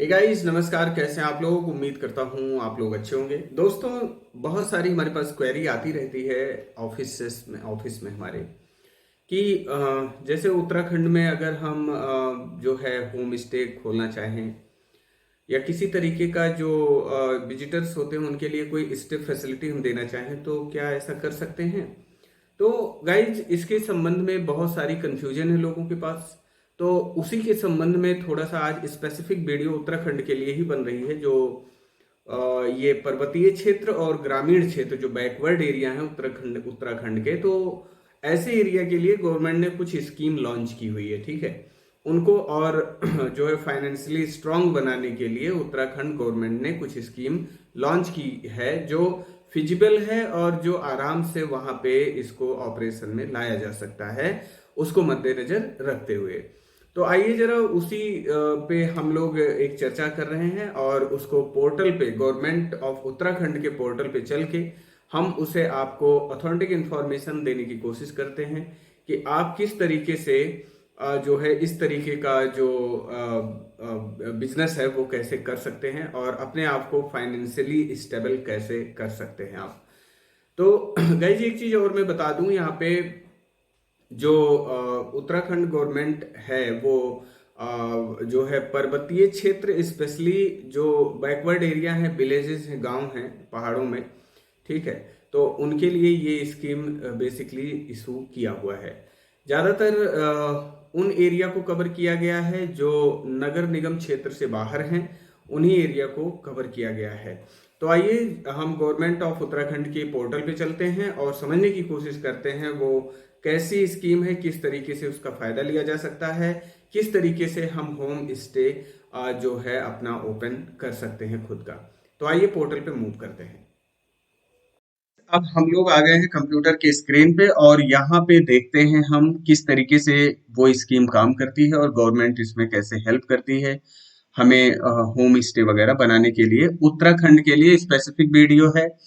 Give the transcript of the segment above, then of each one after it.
Hey guys, नमस्कार। कैसे हैं आप लोग? उम्मीद करता हूँ आप लोग अच्छे होंगे। दोस्तों, बहुत सारी हमारे पास क्वेरी आती रहती है ऑफिस में हमारे कि जैसे उत्तराखंड में अगर हम जो है होम स्टे खोलना चाहें या किसी तरीके का जो विजिटर्स होते हैं उनके लिए कोई स्टे फैसिलिटी हम देना चाहें तो क्या ऐसा कर सकते हैं? तो गाइज, इसके संबंध में बहुत सारी कंफ्यूजन है लोगों के पास। तो उसी के संबंध में थोड़ा सा आज स्पेसिफिक वीडियो उत्तराखंड के लिए ही बन रही है, जो ये पर्वतीय क्षेत्र और ग्रामीण क्षेत्र जो बैकवर्ड एरिया है उत्तराखंड उत्तराखंड के, तो ऐसे एरिया के लिए गवर्नमेंट ने कुछ स्कीम लॉन्च की हुई है। ठीक है, उनको और जो है फाइनेंशियली स्ट्रांग बनाने के लिए उत्तराखंड गवर्नमेंट ने कुछ स्कीम लॉन्च की है जो फिजिबल है और जो आराम से वहां पे इसको ऑपरेशन में लाया जा सकता है, उसको मद्देनजर रखते हुए। तो आइए जरा उसी पे हम लोग एक चर्चा कर रहे हैं और उसको पोर्टल पे, गवर्नमेंट ऑफ उत्तराखंड के पोर्टल पे चल के हम उसे आपको ऑथेंटिक इंफॉर्मेशन देने की कोशिश करते हैं कि आप किस तरीके से जो है इस तरीके का जो बिजनेस है वो कैसे कर सकते हैं और अपने आप को फाइनेंशियली स्टेबल कैसे कर सकते हैं आप। तो गाइज, एक चीज और मैं बता दूं यहाँ पे, जो उत्तराखंड गवर्नमेंट है वो जो है पर्वतीय क्षेत्र, स्पेशली जो बैकवर्ड एरिया है, विलेजेस हैं, गांव हैं पहाड़ों में, ठीक है, तो उनके लिए ये स्कीम बेसिकली इशू किया हुआ है। ज़्यादातर उन एरिया को कवर किया गया है जो नगर निगम क्षेत्र से बाहर हैं, उन्हीं एरिया को कवर किया गया है। तो आइए हम गवर्नमेंट ऑफ उत्तराखंड के पोर्टल पे चलते हैं और समझने की कोशिश करते हैं वो कैसी स्कीम है, किस तरीके से उसका फायदा लिया जा सकता है, किस तरीके से हम होम स्टे जो है अपना ओपन कर सकते हैं खुद का। तो आइए पोर्टल पे मूव करते हैं। अब हम लोग आ गए हैं कंप्यूटर के स्क्रीन पे और यहाँ पे देखते हैं हम किस तरीके से वो स्कीम काम करती है और गवर्नमेंट इसमें कैसे हेल्प करती है हमें होम स्टे वगैरह बनाने के लिए। उत्तराखंड के लिए स्पेसिफिक वीडियो है,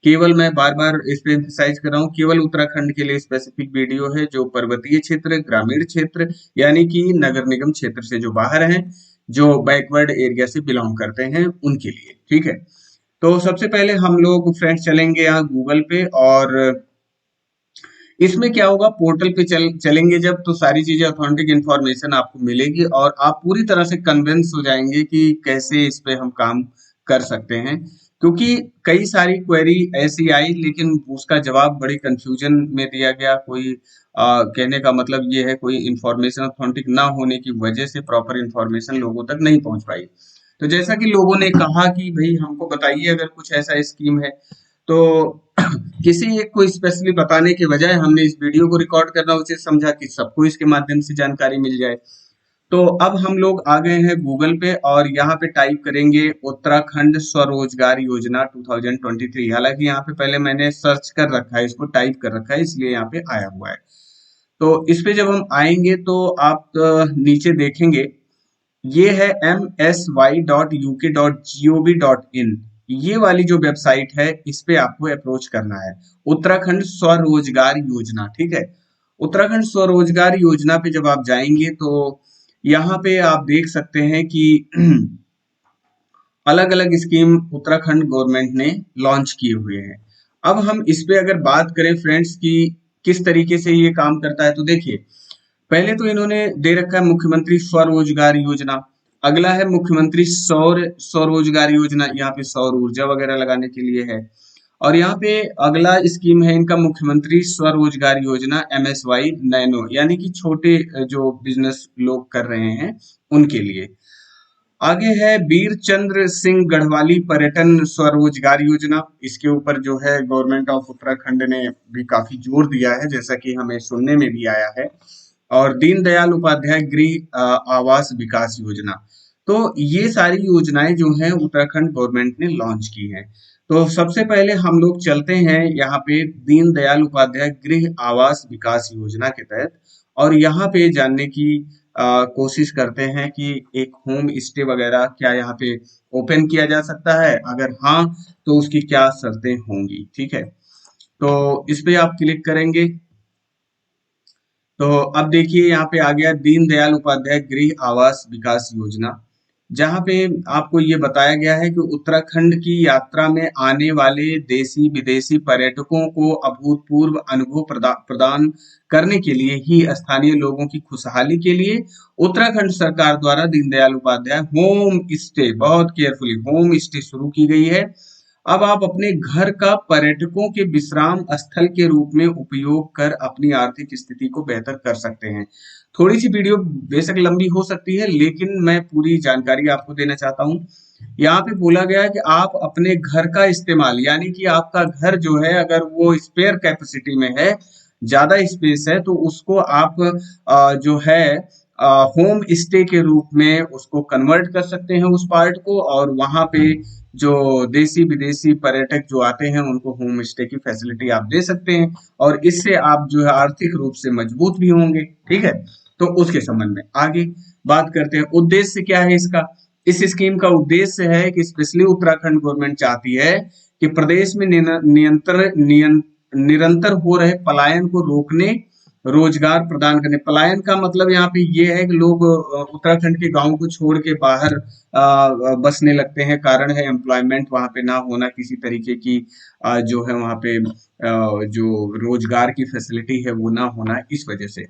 केवल मैं बार बार इस पे एम्फसाइज कर रहा हूँ, केवल उत्तराखंड के लिए स्पेसिफिक वीडियो है। जो पर्वतीय क्षेत्र, ग्रामीण क्षेत्र यानी कि नगर निगम क्षेत्र से जो बाहर हैं, जो बैकवर्ड एरिया से बिलोंग करते हैं, उनके लिए। ठीक है, तो सबसे पहले हम लोग फ्रेंड्स चलेंगे यहाँ गूगल पे और इसमें क्या होगा, पोर्टल पे चलेंगे जब, तो सारी चीजें ऑथेंटिक इन्फॉर्मेशन आपको मिलेगी और आप पूरी तरह से कन्विंस हो जाएंगे कि कैसे इस पे हम काम कर सकते हैं। क्योंकि कई सारी क्वेरी ऐसी आई लेकिन उसका जवाब बड़ी कंफ्यूजन में दिया गया। कोई कहने का मतलब ये है, कोई इन्फॉर्मेशन ऑथेंटिक ना होने की वजह से प्रॉपर इन्फॉर्मेशन लोगों तक नहीं पहुंच पाई। तो जैसा कि लोगों ने कहा कि भाई हमको बताइए अगर कुछ ऐसा स्कीम है, तो किसी एक को स्पेशली बताने के बजाय हमने इस वीडियो को रिकॉर्ड करना उचित समझा कि सबको इसके माध्यम से जानकारी मिल जाए। तो अब हम लोग आ गए हैं गूगल पे और यहाँ पे टाइप करेंगे उत्तराखंड स्वरोजगार योजना 2023। हालांकि यहाँ पे पहले मैंने सर्च कर रखा है, इसको टाइप कर रखा है, इसलिए यहाँ पे आया हुआ है। तो इस पे जब हम आएंगे तो आप नीचे देखेंगे, ये है msy.uk.gov.in। ये वाली जो वेबसाइट है इस पे आपको अप्रोच करना है, उत्तराखंड स्वरोजगार योजना। ठीक है, उत्तराखंड स्वरोजगार योजना पे जब आप जाएंगे तो यहाँ पे आप देख सकते हैं कि अलग अलग स्कीम उत्तराखंड गवर्नमेंट ने लॉन्च किए हुए हैं। अब हम इस पे अगर बात करें फ्रेंड्स कि किस तरीके से ये काम करता है, तो देखिए, पहले तो इन्होंने दे रखा है मुख्यमंत्री स्वरोजगार योजना। अगला है मुख्यमंत्री सौर स्वरोजगार योजना, यहाँ पे सौर ऊर्जा वगैरह लगाने के लिए है। और यहाँ पे अगला स्कीम है इनका मुख्यमंत्री स्वरोजगार योजना MSY नैनो, यानी कि छोटे जो बिजनेस लोग कर रहे हैं उनके लिए। आगे है वीर चंद्र सिंह गढ़वाली पर्यटन स्वरोजगार योजना। इसके ऊपर जो है गवर्नमेंट ऑफ उत्तराखंड ने भी काफी जोर दिया है, जैसा कि हमें सुनने में भी आया है। और दीनदयाल उपाध्याय गृह आवास विकास योजना। तो ये सारी योजनाएं जो हैं उत्तराखंड गवर्नमेंट ने लॉन्च की हैं। तो सबसे पहले हम लोग चलते हैं यहाँ पे दीनदयाल उपाध्याय गृह आवास विकास योजना के तहत और यहाँ पे जानने की कोशिश करते हैं कि एक होम स्टे वगैरह क्या यहाँ पे ओपन किया जा सकता है, अगर हाँ तो उसकी क्या शर्तें होंगी। ठीक है, तो इस पे आप क्लिक करेंगे तो अब देखिए यहाँ पे आ गया दीनदयाल उपाध्याय गृह आवास विकास योजना। जहां पे आपको ये बताया गया है कि उत्तराखंड की यात्रा में आने वाले देसी विदेशी पर्यटकों को अभूतपूर्व अनुभव प्रदान करने के लिए ही स्थानीय लोगों की खुशहाली के लिए उत्तराखंड सरकार द्वारा दीनदयाल उपाध्याय होम स्टे, बहुत केयरफुली, होम स्टे शुरू की गई है। अब आप अपने घर का पर्यटकों के विश्राम स्थल के रूप में उपयोग कर अपनी आर्थिक स्थिति को बेहतर कर सकते हैं। थोड़ी सी वीडियो बेशक लंबी हो सकती है, लेकिन मैं पूरी जानकारी आपको देना चाहता हूँ। यहाँ पे बोला गया है कि आप अपने घर का इस्तेमाल, यानी कि आपका घर जो है अगर वो स्पेयर कैपेसिटी में है, ज्यादा स्पेस है, तो उसको आप जो है होम स्टे के रूप में उसको कन्वर्ट कर सकते हैं उस पार्ट को, और वहां पे जो देसी विदेशी पर्यटक जो आते हैं उनको होम स्टे की फैसिलिटी आप दे सकते हैं, और इससे आप जो है आर्थिक रूप से मजबूत भी होंगे। ठीक है, तो उसके संबंध में आगे बात करते हैं। उद्देश्य क्या है इसका? इस स्कीम का उद्देश्य है कि स्पेशली उत्तराखंड गवर्नमेंट चाहती है कि प्रदेश में निरंतर हो रहे पलायन को रोकने, रोजगार प्रदान करने। पलायन का मतलब यहाँ पे ये है कि लोग उत्तराखंड के गांव को छोड़ के बाहर बसने लगते हैं। कारण है एम्प्लॉयमेंट वहां पे ना होना, किसी तरीके की जो है वहां पे जो रोजगार की फैसिलिटी है वो ना होना, इस वजह से।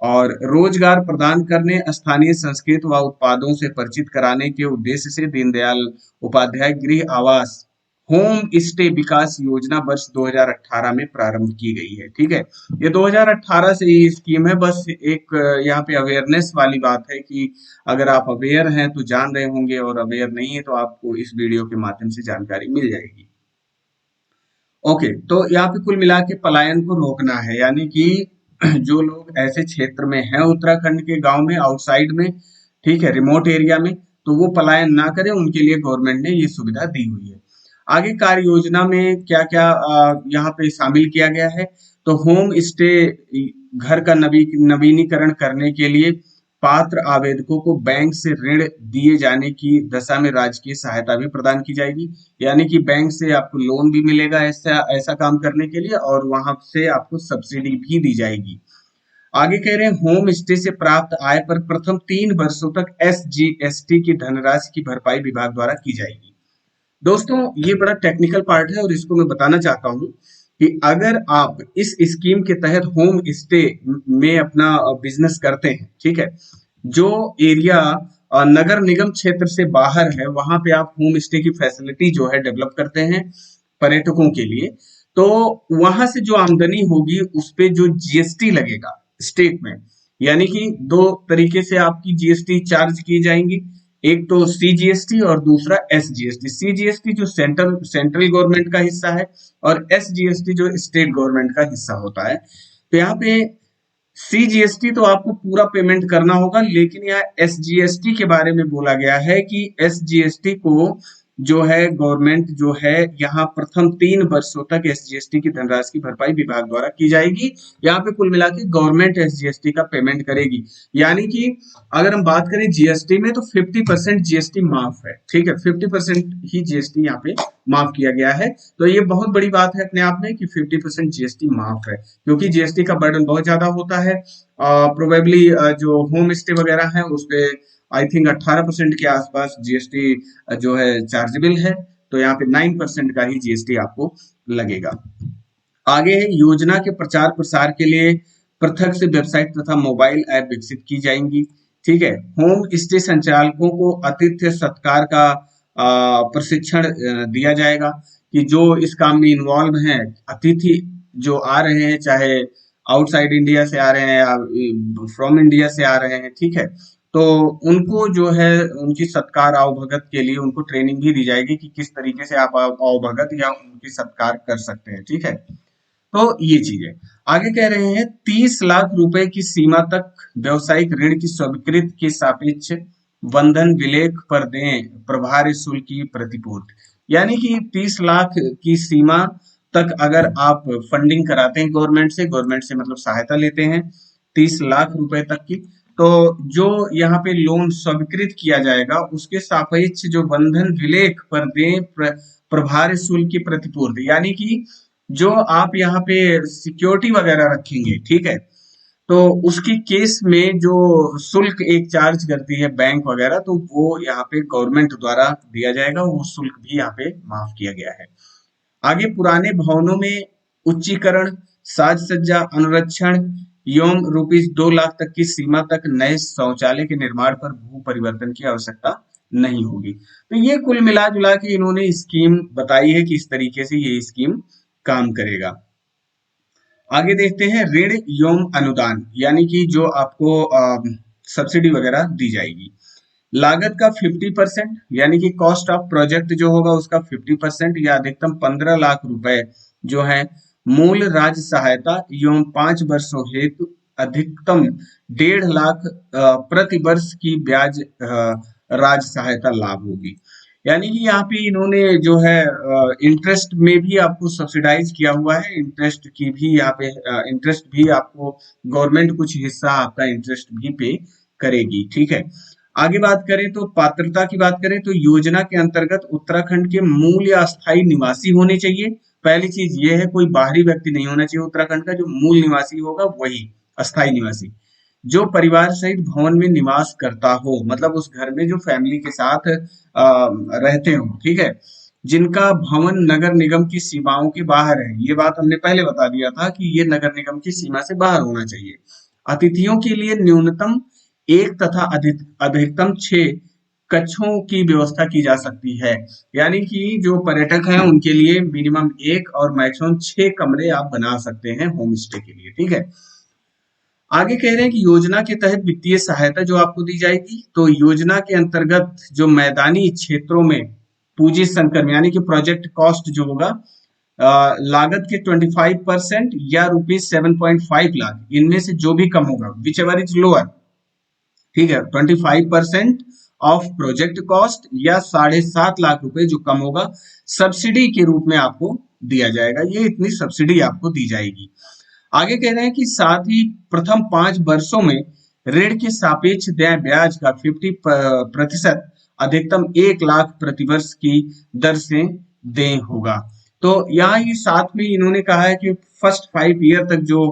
और रोजगार प्रदान करने, स्थानीय संस्कृति व उत्पादों से परिचित कराने के उद्देश्य से दीनदयाल उपाध्याय गृह आवास होम स्टे विकास योजना वर्ष 2018 में प्रारंभ की गई है। ठीक है, ये 2018 से ये स्कीम है। बस एक यहाँ पे अवेयरनेस वाली बात है कि अगर आप अवेयर हैं तो जान रहे होंगे, और अवेयर नहीं है तो आपको इस वीडियो के माध्यम से जानकारी मिल जाएगी। ओके, तो यहाँ पे कुल मिला के पलायन को रोकना है, यानी कि जो लोग ऐसे क्षेत्र में हैं उत्तराखंड के गांव में, आउटसाइड में, ठीक है, रिमोट एरिया में, तो वो पलायन ना करें, उनके लिए गवर्नमेंट ने ये सुविधा दी हुई है। आगे कार्य योजना में क्या क्या यहाँ पे शामिल किया गया है? तो होम स्टे घर का नवीनीकरण करने के लिए पात्र आवेदकों को बैंक से ऋण दिए जाने की दशा में राजकीय सहायता भी प्रदान की जाएगी। यानी कि बैंक से आपको लोन भी मिलेगा ऐसा ऐसा काम करने के लिए, और वहां से आपको सब्सिडी भी दी जाएगी। आगे कह रहे हैं होम स्टे से प्राप्त आय पर प्रथम 3 वर्षों तक SGST की धनराशि की भरपाई विभाग द्वारा की जाएगी। दोस्तों, ये बड़ा टेक्निकल पार्ट है और इसको मैं बताना चाहता हूँ कि अगर आप इस स्कीम के तहत होम स्टे में अपना बिजनेस करते हैं, ठीक है, जो एरिया नगर निगम क्षेत्र से बाहर है, वहां पे आप होम स्टे की फैसिलिटी जो है डेवलप करते हैं पर्यटकों के लिए, तो वहां से जो आमदनी होगी उस पे जो GST लगेगा स्टेट में, यानी कि दो तरीके से आपकी GST चार्ज की जाएंगी। एक तो CGST और दूसरा SGST। CGST जो सेंट्रल गवर्नमेंट का हिस्सा है, और SGST जो स्टेट गवर्नमेंट का हिस्सा होता है। तो यहाँ पे CGST तो आपको पूरा पेमेंट करना होगा, लेकिन यहाँ SGST के बारे में बोला गया है कि SGST को जो है गवर्नमेंट जो है यहाँ प्रथम 3 वर्षों तक SGST की धनराशि की भरपाई विभाग द्वारा की जाएगी। यहाँ पे कुल मिला के गवर्नमेंट SGST का पेमेंट करेगी। यानी कि अगर हम बात करें GST में, तो 50% GST माफ है। ठीक है, 50% ही GST यहाँ पे माफ किया गया है। तो ये बहुत बड़ी बात है अपने आप में कि 50% GST माफ है, क्योंकि GST का बर्डन बहुत ज्यादा होता है। प्रोबेबली जो होम स्टे वगैरह है उस पे आई थिंक 18% के आसपास GST जो है चार्जेबल है, तो यहाँ पे 9% का ही GST आपको लगेगा। आगे है योजना के प्रचार प्रसार के लिए पृथक से वेबसाइट तथा मोबाइल ऐप विकसित की जाएंगी। ठीक है, होम स्टे संचालकों को आतिथ्य सत्कार का प्रशिक्षण दिया जाएगा कि जो इस काम में इन्वॉल्व हैं, अतिथि जो आ रहे हैं, चाहे आउटसाइड इंडिया से आ रहे हैं या फ्रॉम इंडिया से आ रहे हैं, ठीक है, तो उनको जो है उनकी सत्कार आवभगत के लिए उनको ट्रेनिंग भी दी जाएगी कि किस तरीके से आप आवभगत या उनकी सत्कार कर सकते हैं। ठीक है, तो ये चीज है। आगे कह रहे हैं 30 लाख रुपए की सीमा तक व्यवसायिक ऋण की स्वीकृति के सापेक्ष बंधन विलेख पर दें प्रभार शुल्क की प्रतिपूर्ति। यानी कि 30 लाख की सीमा तक अगर आप फंडिंग कराते हैं गवर्नमेंट से मतलब सहायता लेते हैं 30 लाख रुपए तक की, तो जो यहाँ पे लोन स्वीकृत किया जाएगा उसके सापेक्ष जो बंधन विलेख पर दें प्रभार शुल्क की प्रतिपूर्ति, यानी कि जो आप यहाँ पे सिक्योरिटी वगैरह रखेंगे, ठीक है, तो उसकी केस में जो शुल्क एक चार्ज करती है बैंक वगैरह, तो वो यहाँ पे गवर्नमेंट द्वारा दिया जाएगा, वो शुल्क भी यहाँ पे माफ किया गया है। आगे पुराने भवनों में उच्चीकरण, साज सज्जा, अनुरक्षण एवं ₹2 लाख तक की सीमा तक नए शौचालय के निर्माण पर भू परिवर्तन की आवश्यकता नहीं होगी। तो ये कुल मिला जुला के इन्होंने स्कीम बताई है कि इस तरीके से ये स्कीम काम करेगा। आगे देखते हैं ऋण एवं अनुदान, यानी कि जो आपको सब्सिडी वगैरह दी जाएगी। लागत का 50%, यानी कि कॉस्ट ऑफ प्रोजेक्ट जो होगा उसका 50% या अधिकतम 15 लाख रुपए जो है मूल राज्य सहायता एवं 5 वर्षों हेतु अधिकतम 1.5 लाख प्रति वर्ष की ब्याज राज्य सहायता लाभ होगी। यानी कि यहाँ पे इन्होंने जो है इंटरेस्ट में भी आपको सब्सिडाइज किया हुआ है, इंटरेस्ट की भी यहाँ पे इंटरेस्ट भी आपको गवर्नमेंट कुछ हिस्सा आपका इंटरेस्ट भी पे करेगी, ठीक है। आगे बात करें तो पात्रता की बात करें तो योजना के अंतर्गत उत्तराखंड के मूल या अस्थायी निवासी होने चाहिए। पहली चीज ये है, कोई बाहरी व्यक्ति नहीं होना चाहिए उत्तराखंड का, जो मूल निवासी होगा वही अस्थायी निवासी। जो परिवार सहित भवन में निवास करता हो, मतलब उस घर में जो फैमिली के साथ रहते हो, ठीक है। जिनका भवन नगर निगम की सीमाओं के बाहर है, ये बात हमने पहले बता दिया था कि ये नगर निगम की सीमा से बाहर होना चाहिए। अतिथियों के लिए न्यूनतम 1 तथा अधिकतम 6 कक्षों की व्यवस्था की जा सकती है। यानी कि जो पर्यटक हैं उनके लिए मिनिमम 1 और मैक्सिमम 6 कमरे आप बना सकते हैं होम स्टे के लिए, ठीक है। आगे कह रहे हैं कि योजना के तहत वित्तीय सहायता जो आपको दी जाएगी, तो योजना के अंतर्गत जो मैदानी क्षेत्रों में पूंजी संकलन, यानी कि प्रोजेक्ट कॉस्ट जो होगा लागत के 25% या ₹7.5 लाख, इनमें से जो भी कम होगा, विच एवर इज लोअर, ठीक है, 25% ऑफ प्रोजेक्ट कॉस्ट या 7.5 लाख रुपए जो कम होगा, सब्सिडी के रूप में आपको दिया जाएगा। ये इतनी सब्सिडी आपको दी जाएगी। आगे कह रहे हैं कि साथ ही प्रथम 5 वर्षों में ऋण के सापेक्ष ब्याज का 50% अधिकतम 1 लाख प्रतिवर्ष की दर से देय होगा। तो यहाँ ये साथ में इन्होंने कहा है कि फर्स्ट 5 ईयर तक जो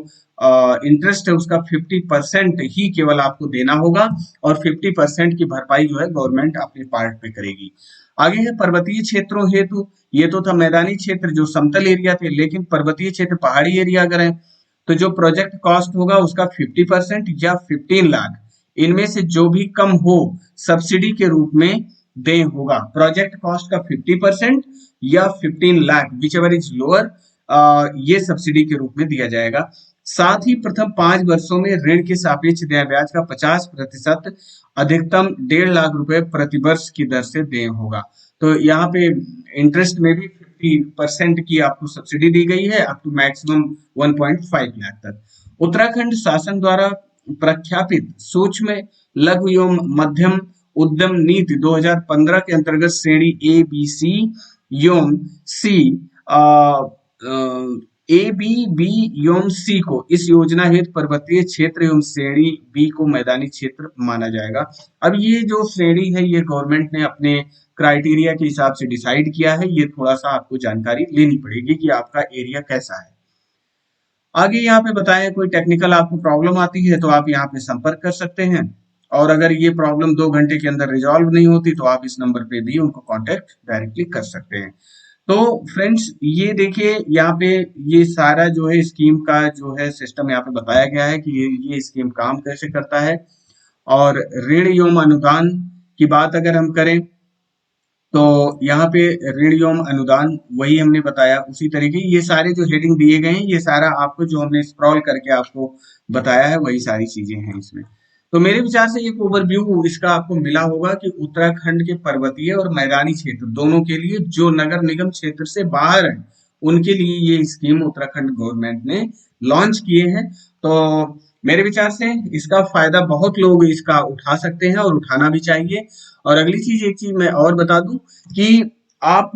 इंटरेस्ट है उसका 50% ही केवल आपको देना होगा और 50% की भरपाई जो है गवर्नमेंट अपने पार्ट पे करेगी। आगे है पर्वतीय क्षेत्रों हेतु, ये तो था मैदानी क्षेत्र जो समतल एरिया थे, लेकिन पर्वतीय क्षेत्र पहाड़ी एरिया अगर है तो जो प्रोजेक्ट कॉस्ट होगा उसका 50% या 15 लाख, इनमें से जो भी कम हो सब्सिडी के रूप में दे होगा। प्रोजेक्ट कॉस्ट का 50% या 15 lakh, which ever is lower, ये सब्सिडी के रूप में दिया जाएगा। साथ ही प्रथम 5 वर्षों में ऋण के सापेक्ष ब्याज का 50% अधिकतम 1.5 लाख रुपए प्रतिवर्ष की दर से देय होगा। तो यहाँ पे इंटरेस्ट में भी 50% की आपको सब्सिडी दी गई है अप टू मैक्सिमम 1.5 लाख तक। उत्तराखंड शासन द्वारा प्रख्यापित सूक्ष्म लघु एवं मध्यम उद्यम नीति 2015 के अंतर्गत श्रेणी ए बी सी एवं सी ए बी एवं सी को इस योजना हेतु पर्वतीय क्षेत्र एवं श्रेणी बी को मैदानी क्षेत्र माना जाएगा। अब ये जो श्रेणी है ये गवर्नमेंट ने अपने क्राइटेरिया के हिसाब से डिसाइड किया है, ये थोड़ा सा आपको जानकारी लेनी पड़ेगी कि आपका एरिया कैसा है। आगे यहाँ पे बताया कोई टेक्निकल आपको प्रॉब्लम आती है तो आप यहाँ पे संपर्क कर सकते हैं, और अगर ये प्रॉब्लम 2 घंटे के अंदर रिजॉल्व नहीं होती तो आप इस नंबर पे भी उनको कांटेक्ट डायरेक्टली कर सकते हैं। तो फ्रेंड्स ये देखिए यहाँ पे ये सारा जो है स्कीम का जो है सिस्टम यहाँ पे बताया गया है कि ये स्कीम काम कैसे करता है। और ऋण एवं अनुदान की बात अगर हम करें तो यहाँ पे ऋण एवं अनुदान वही हमने बताया, उसी तरीके ये सारे जो हेडिंग दिए गए हैं ये सारा आपको जो हमने स्क्रॉल करके आपको बताया है वही सारी चीजें हैं इसमें। तो मेरे विचार से एक ओवरव्यू इसका आपको मिला होगा कि उत्तराखंड के पर्वतीय और मैदानी क्षेत्र दोनों के लिए जो नगर निगम क्षेत्र से बाहर है उनके लिए ये स्कीम उत्तराखंड गवर्नमेंट ने लॉन्च किए हैं। तो मेरे विचार से इसका फायदा बहुत लोग इसका उठा सकते हैं और उठाना भी चाहिए। और अगली चीज एक चीज मैं और बता दूं कि आप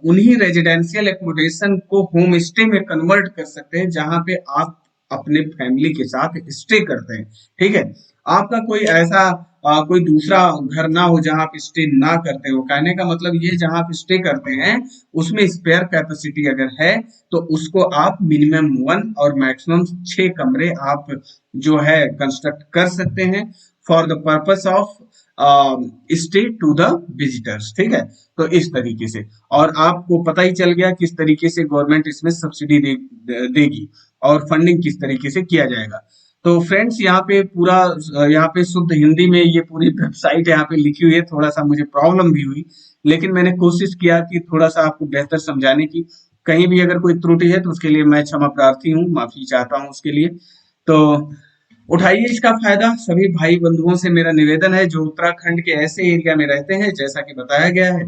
उन्हीं रेजिडेंशियल एकोमोडेशन को होम स्टे में कन्वर्ट कर सकते हैं जहां पे आप अपने फैमिली के साथ स्टे करते हैं, ठीक है। आपका कोई ऐसा कोई दूसरा घर ना हो जहां आप स्टे ना करते हो। कहने का मतलब ये, जहां आप स्टे करते हैं उसमें स्पेयर कैपेसिटी अगर है तो उसको आप मिनिमम 1 और मैक्सिमम 6 कमरे आप जो है कंस्ट्रक्ट कर सकते हैं for the purpose of stay to the visitors. ठीक है, तो इस तरीके से, और आपको पता ही चल गया किस तरीके से गवर्नमेंट इसमें सब्सिडी देगी और फंडिंग किस तरीके से किया जाएगा। तो फ्रेंड्स, यहाँ पे पूरा यहाँ पे शुद्ध हिंदी में ये पूरी वेबसाइट यहाँ पे लिखी हुई है। थोड़ा सा मुझे प्रॉब्लम भी हुई, लेकिन मैंने कोशिश किया कि थोड़ा सा आपको बेहतर समझाने की। कहीं भी अगर कोई त्रुटि है तो उसके लिए मैं क्षमा प्रार्थी हूँ, माफी चाहता हूँ उसके लिए। तो उठाइए इसका फायदा। सभी भाई बंधुओं से मेरा निवेदन है जो उत्तराखंड के ऐसे एरिया में रहते हैं जैसा कि बताया गया है,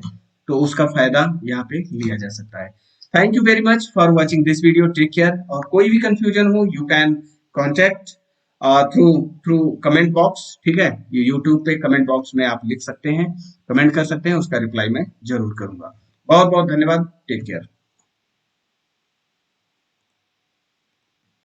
तो उसका फायदा यहाँ पे लिया जा सकता है। Thank you very much for watching this video. Take care. और कोई भी कंफ्यूजन हो you can contact through through comment box. ठीक है, ये यूट्यूब पे कमेंट बॉक्स में आप लिख सकते हैं, कमेंट कर सकते हैं, उसका रिप्लाई मैं जरूर करूंगा। बहुत बहुत धन्यवाद। Take care.